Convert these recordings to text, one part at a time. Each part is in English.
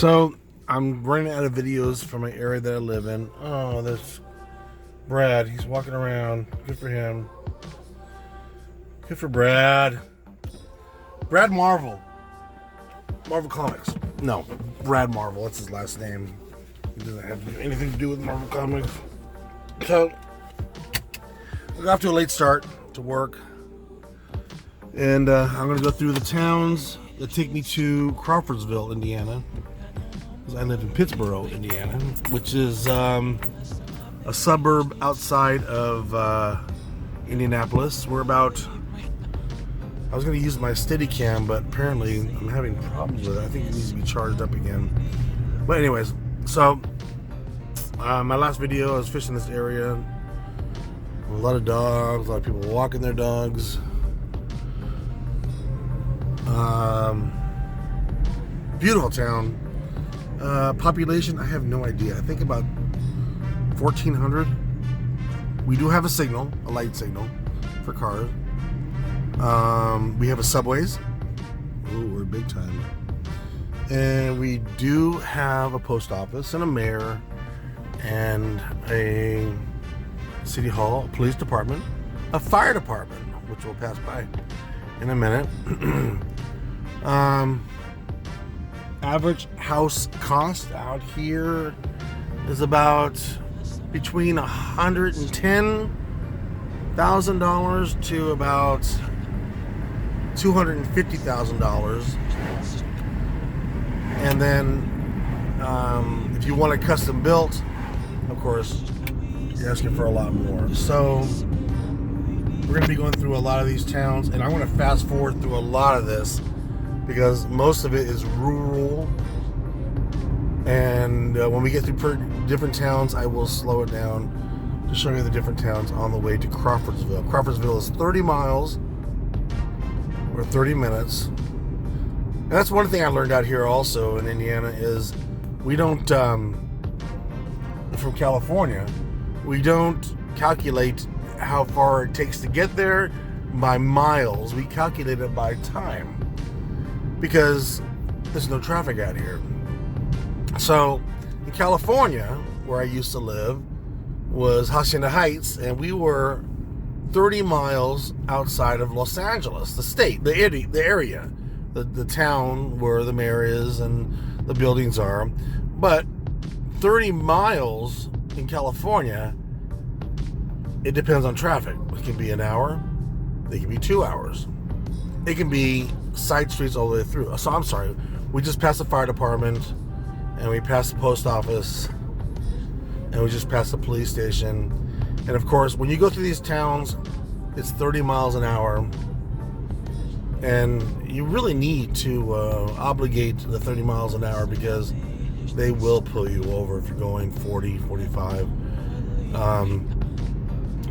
So I'm running out of videos for my area that I live in. Oh, there's Brad. He's walking around. Good for him. Good for Brad. Brad Marvel. Marvel Comics. No, Brad Marvel. That's his last name. He doesn't have anything to do with Marvel Comics. So I got off to a late start to work. And I'm going to go through the towns that take me to Crawfordsville, Indiana. I live in Pittsboro, Indiana, which is a suburb outside of Indianapolis. We're about, I was going to use my Steadicam, but apparently I'm having problems with it. I think it needs to be charged up again. But anyways, so my last video, I was fishing this area. A lot of dogs, a lot of people walking their dogs. Beautiful town. Population, I have no idea. I think about 1,400. We do have a signal, a light signal for cars. We have a Subways. Ooh, we're big time. And we do have a post office and a mayor and a city hall, a police department, a fire department, which we'll pass by in a minute. Average house cost out here is about between $110,000 to about $250,000. And then if you want it custom built, of course, you're asking for a lot more. So we're going to be going through a lot of these towns, and I'm going to fast forward through a lot of this because most of it is rural, and when we get through different towns, I will slow it down to show you the different towns on the way to Crawfordsville. Crawfordsville is 30 miles or 30 minutes, and that's one thing I learned out here also in Indiana is we don't, from California, we don't calculate how far it takes to get there by miles. We calculate it by time, because there's no traffic out here. So in California, where I used to live, was Hacienda Heights, and we were 30 miles outside of Los Angeles, the state, the area, the town where the mayor is and the buildings are. But 30 miles in California, it depends on traffic. It can be an hour, it can be 2 hours. It can be side streets all the way through. So I'm sorry, we just passed the fire department, and we passed the post office, and we just passed the police station. And of course, when you go through these towns, it's 30 miles an hour, and you really need to obligate the 30 miles an hour because they will pull you over if you're going 40, 45.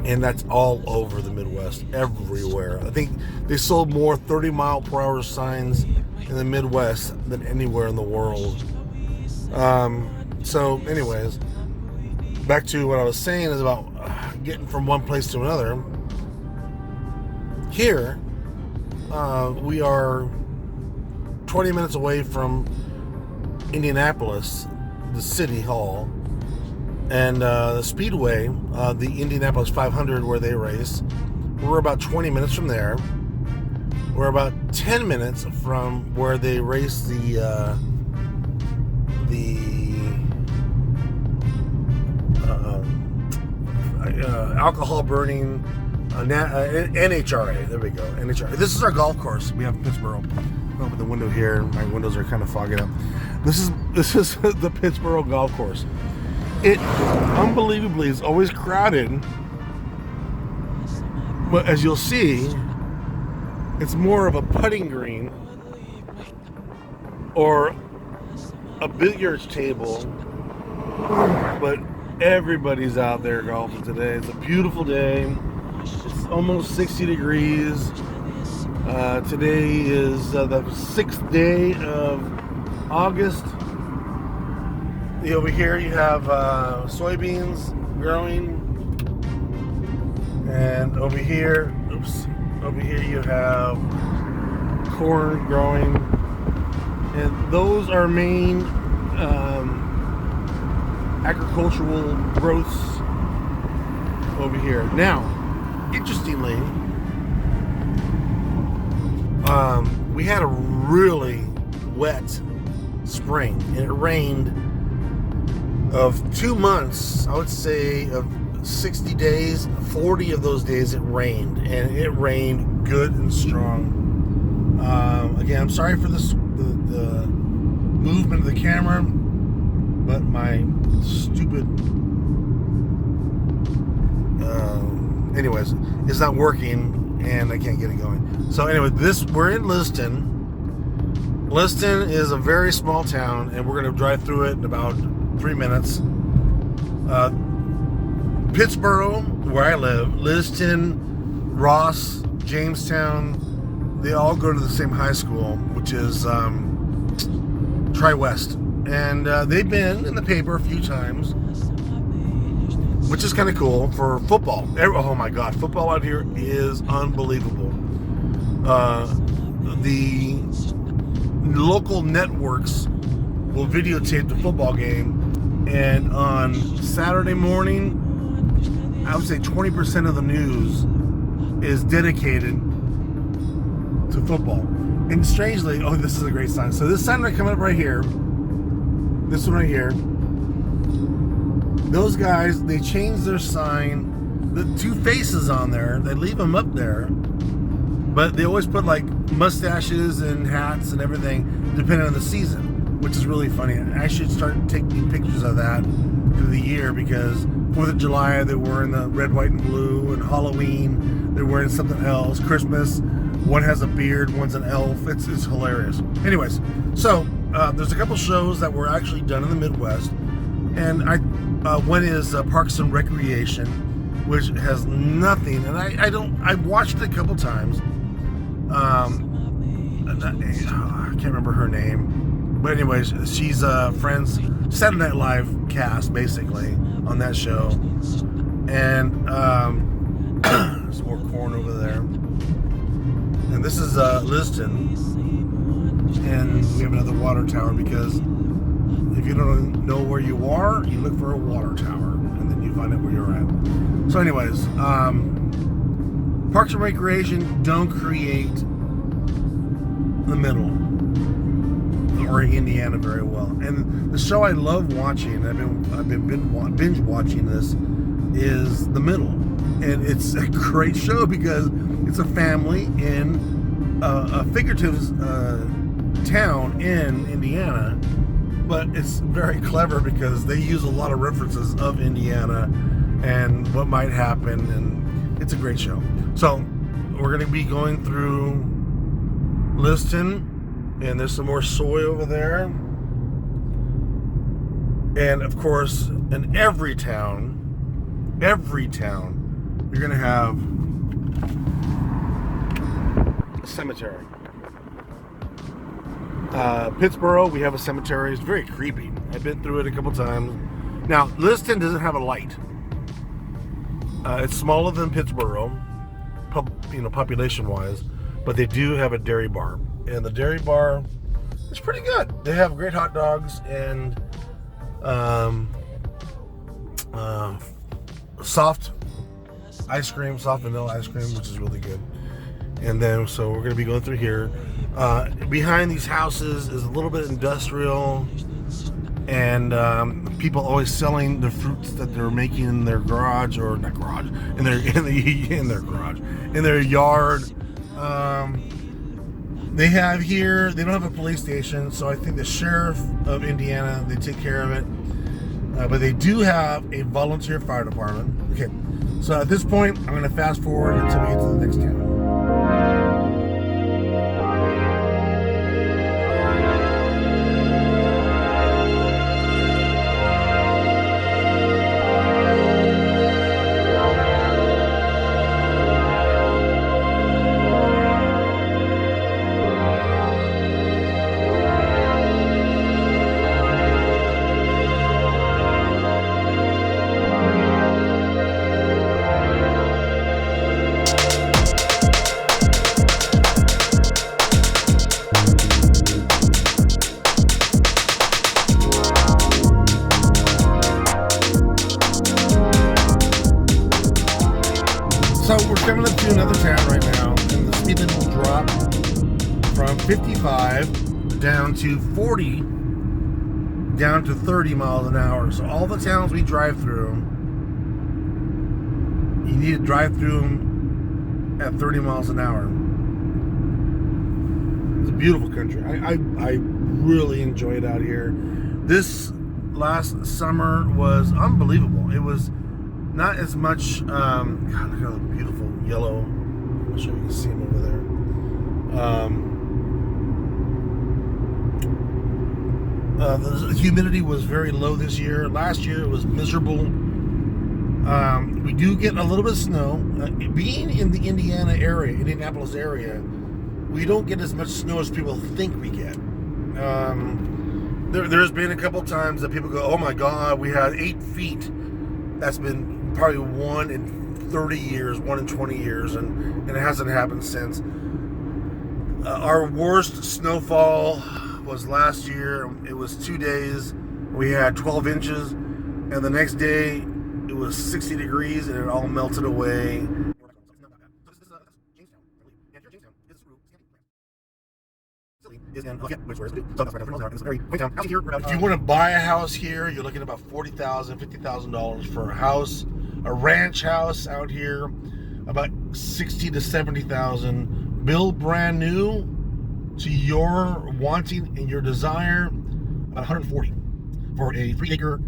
And that's all over the Midwest, everywhere. I think they sold more 30-mile-per-hour signs in the Midwest than anywhere in the world. So, anyways, back to what I was saying is about getting from one place to another. Here, we are 20 minutes away from Indianapolis, the city hall. And the Speedway, the Indianapolis 500 where they race, we're about 20 minutes from there. We're about 10 minutes from where they race the alcohol burning NHRA. There we go, NHRA. This is our golf course. We have Pittsboro. Open the window here. My windows are kind of fogging up. This is the Pittsboro golf course. It unbelievably is always crowded, but as you'll see, it's more of a putting green or a billiards table, but everybody's out there golfing today. It's a beautiful day. It's almost 60 degrees. Today is the 6th day of August. Over here you have soybeans growing, and over here you have corn growing, and those are main agricultural growths over here. Now, interestingly, we had a really wet spring, and it rained of 2 months. I would say of 60 days, 40 of those days it rained, and it rained good and strong. Again, I'm sorry for this, the movement of the camera, but my stupid anyways, it's not working and I can't get it going. So anyway, we're in Liston. Liston is a very small town, and we're going to drive through it in about 3 minutes. Pittsboro, where I live, Liston, Ross, Jamestown, they all go to the same high school, which is Tri-West. And they've been in the paper a few times, which is kind of cool for football. Oh my God, football out here is unbelievable. The local networks will videotape the football game, and on Saturday morning, I would say 20% of the news is dedicated to football. And strangely, oh, this is a great sign. So this sign right coming up right here, this one right here, those guys, they changed their sign, the two faces on there, they leave them up there, but they always put like mustaches and hats and everything depending on the season, which is really funny. I should start taking pictures of that through the year, because 4th of July they're wearing the red, white, and blue, and Halloween they're wearing something else. Christmas, one has a beard, one's an elf. It's hilarious. Anyways, so there's a couple shows that were actually done in the Midwest, and one is Parks and Recreation, which has nothing, and I watched it a couple times. I can't remember her name, but anyways, she's Friends Saturday Night Live cast basically on that show, and there's more corn over there, and this is Liston, and we have another water tower, because if you don't know where you are, you look for a water tower, and then you find out where you're at. So anyways, Parks and Recreation don't create the middle or Indiana very well. And the show I love watching, I've been binge watching this, is The Middle. And it's a great show because it's a family in a figurative town in Indiana, but it's very clever because they use a lot of references of Indiana and what might happen, and it's a great show. So we're going to be going through Liston, and there's some more soy over there, and of course in every town you're going to have a cemetery. Pittsboro, we have a cemetery. It's very creepy. I've been through it a couple times. Now, Liston doesn't have a light. It's smaller than Pittsboro, population-wise, but they do have a dairy bar, and the dairy bar is pretty good. They have great hot dogs and soft ice cream, soft vanilla ice cream, which is really good. And then, so we're going to be going through here. Behind these houses is a little bit industrial, and people always selling the fruits that they're making in their garage, or not garage, in their garage, in their yard. They have here, they don't have a police station, so I think the sheriff of Indiana, they take care of it. But they do have a volunteer fire department. Okay, so at this point, I'm going to fast forward until we get to the next town. drop from 55 down to 40, down to 30 miles an hour. So all the towns we drive through, you need to drive through them at 30 miles an hour. It's a beautiful country. I really enjoy it out here. This last summer was unbelievable. It was not as much, God, look at the beautiful yellow. I'm sure you can see them over there. The humidity was very low this year. Last year it was miserable. We do get a little bit of snow. Being in the Indiana area, Indianapolis area, we don't get as much snow as people think we get. There's been a couple times that people go, oh my God, we had 8 feet. That's been probably 1 in 30 years, 1 in 20 years, and it hasn't happened since. Our worst snowfall was last year. It was 2 days. We had 12 inches, and the next day it was 60 degrees, and it all melted away. If you want to buy a house here, you're looking at about $40,000, $50,000 for a house. A ranch house out here, about $60,000 to $70,000. Build brand new to your wanting and your desire, about $140,000 for a 3-acre,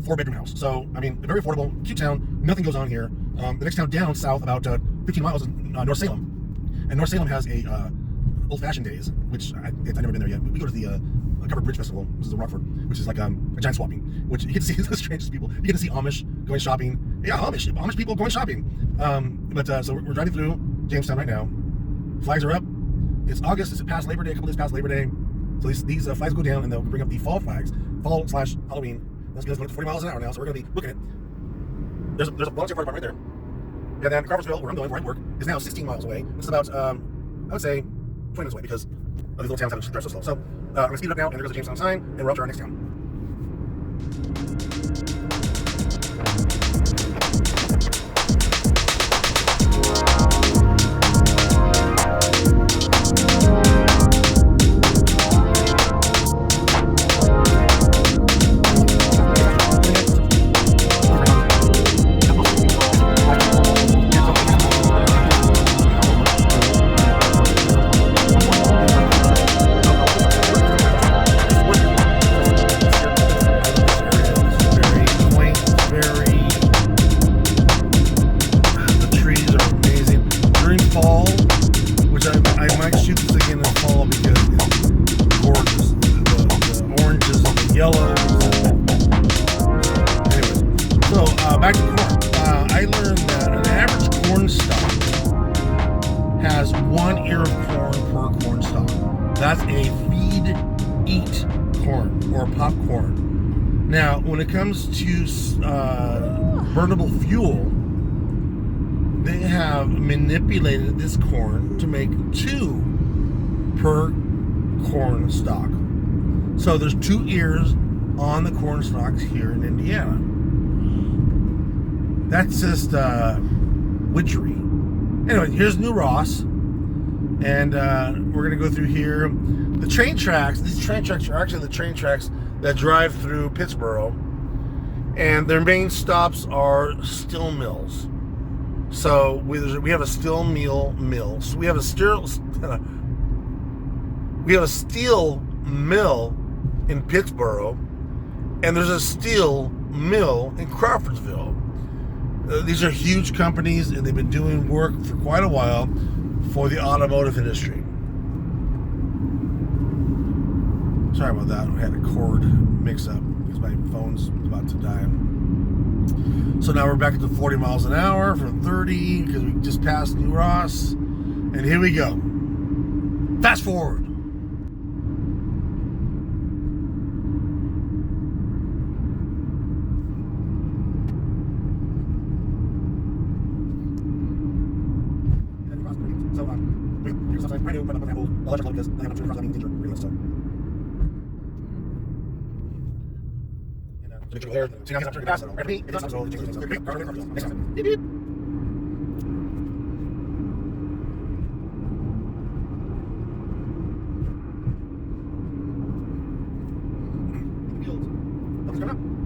4-bedroom house. So, I mean, very affordable, cute town. Nothing goes on here. The next town down south, about 15 miles, is North Salem, and North Salem has a old-fashioned days, which I've never been there yet. We go to the Covered Bridge Festival. This is in Rockford, which is like a giant swapping, which you get to see the strangest people. You get to see Amish going shopping. Yeah, Amish people going shopping. So we're driving through Jamestown right now. Flags are up. It's August. It's past Labor Day. A couple days past Labor Day. So these flags go down, and they'll bring up the fall flags, fall/Halloween. That's going to 40 miles an hour now. So we're going to be looking at. There's a volunteer fire department right there. And then Crawfordsville, where I'm going, where I work, is now 16 miles away. It's about I would say 20 minutes away because of these little towns that drive so slow. So I'm going to speed it up now, and there goes the Jamestown sign, and we're up to our next town. Back to corn. I learned that an average corn stalk has 1 ear of corn per corn stalk. That's a feed-eat corn or popcorn. Now, when it comes to burnable fuel, they have manipulated this corn to make 2 per corn stalk. So there's 2 ears on the corn stalks here in Indiana. That's just witchery. Anyway, here's New Ross, and we're gonna go through here. The train tracks. These train tracks are actually the train tracks that drive through Pittsboro, and their main stops are steel mills. So we have a steel mill. So we have a steel mill in Pittsboro, and there's a steel mill in Crawfordsville. These are huge companies, and they've been doing work for quite a while for the automotive industry. Sorry about that. I had a cord mix-up because my phone's about to die. So now we're back to 40 miles an hour from 30 because we just passed New Ross. And here we go. Fast forward.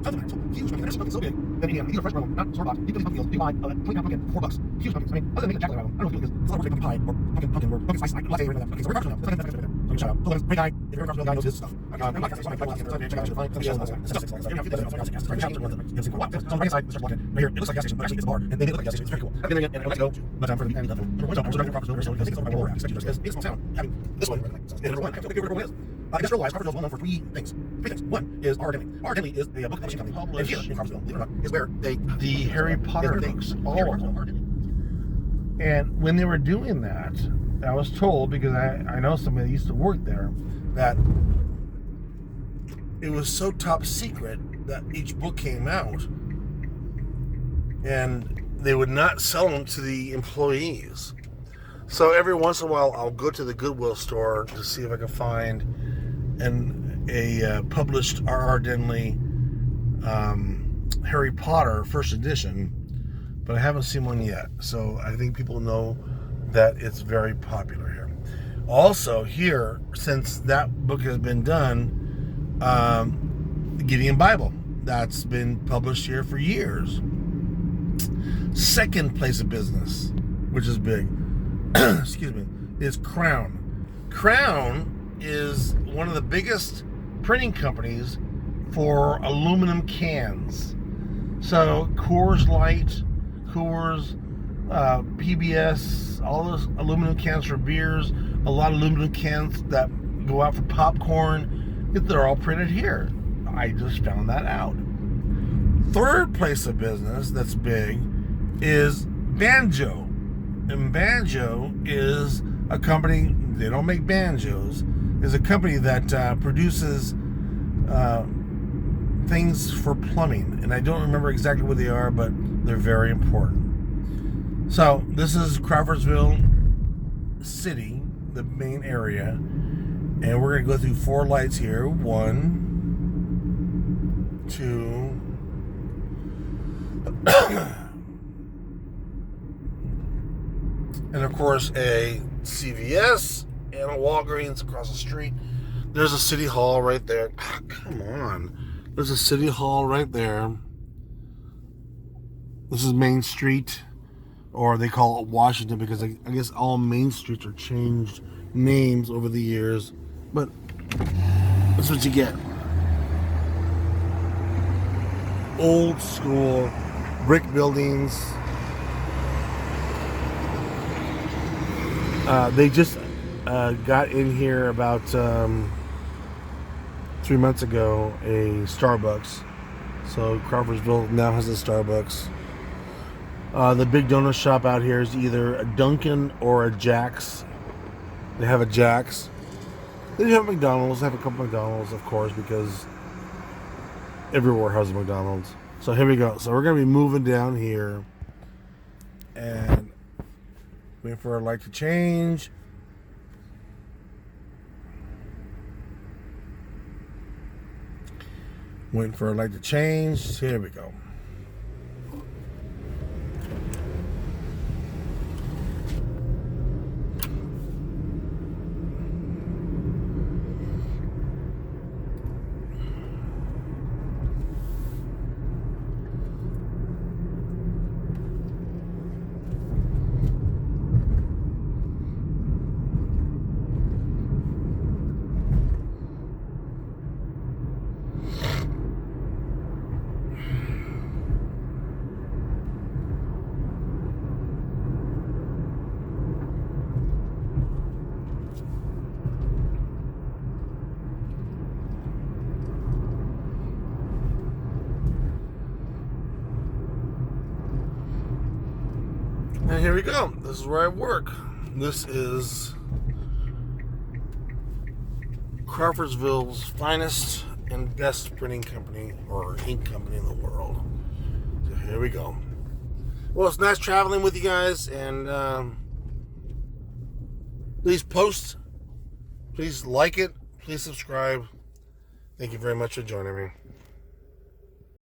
Something like that. Huge pumpkins. Something so big that you get a fresh roll, not store bought. You go to Pumpkin Fields, you buy a 20-pound pumpkin for $4. Huge pumpkins. I mean, other than making a jack-o'-lantern, I don't know what it's a lot more pumpkin pie or pumpkin spice. I like to that. Okay, so we're Crawfordsville now. That's right there. So shout out. So great guy. If you're a Crawfordsville guy, knows his stuff. I'm not check out the shows. Statistics. Every now and then, gas. Right now, one that you know, so on the right side, there's a right here. It looks like a gas station, but actually it's a bar, and they look like a gas station. It's very cool. I've been there and I'd like to go, but for the end of it. Number one, so we're Crawfordsville very soon because it's over. I expect you to. It's a small town. Having this one, number one. How big River is? Industrial-wise, Crawfordsville is well known for three things. One is R. Denley. R. Denley is a book publishing company. And here in Crawfordsville, believe it or not, is where the Harry Potter books, all of them. And when they were doing that, I was told, because I know somebody that used to work there, that it was so top secret that each book came out and they would not sell them to the employees. So every once in a while, I'll go to the Goodwill store to see if I can find a published R.R. Denley Harry Potter first edition, but I haven't seen one yet. So I think people know that it's very popular here. Also here, since that book has been done, the Gideon Bible, that's been published here for years. Second place of business, which is big, excuse me, is Crown. Crown is one of the biggest printing companies for aluminum cans. So Coors Light, Coors, PBS, all those aluminum cans for beers, a lot of aluminum cans that go out for popcorn, they're all printed here. I just found that out. Third place of business that's big is Banjo. And Banjo is a company, they don't make banjos, is a company that produces things for plumbing. And I don't remember exactly what they are, but they're very important. So this is Crawfordsville City, the main area. And we're going to go through 4 lights here. 1, 2, and of course a CVS and a Walgreens across the street. There's a City Hall right there. Oh, come on. There's a City Hall right there. This is Main Street, or they call it Washington because I guess all main streets are changed names over the years. But that's what you get. Old school brick buildings. They just got in here about 3 months ago a Starbucks. So Crawfordsville now has a Starbucks. The big donut shop out here is either a Dunkin' or a Jack's. They have a Jack's. They have McDonald's. They have a couple McDonald's, of course, because everywhere has a McDonald's. So here we go. So we're going to be moving down here and waiting for our light to change. Waiting for our light to change. Here we go. And here we go. This is where I work. This is Crawfordsville's finest and best printing company or ink company in the world. So here we go. Well, it's nice traveling with you guys, and please post, please like it, please subscribe. Thank you very much for joining me.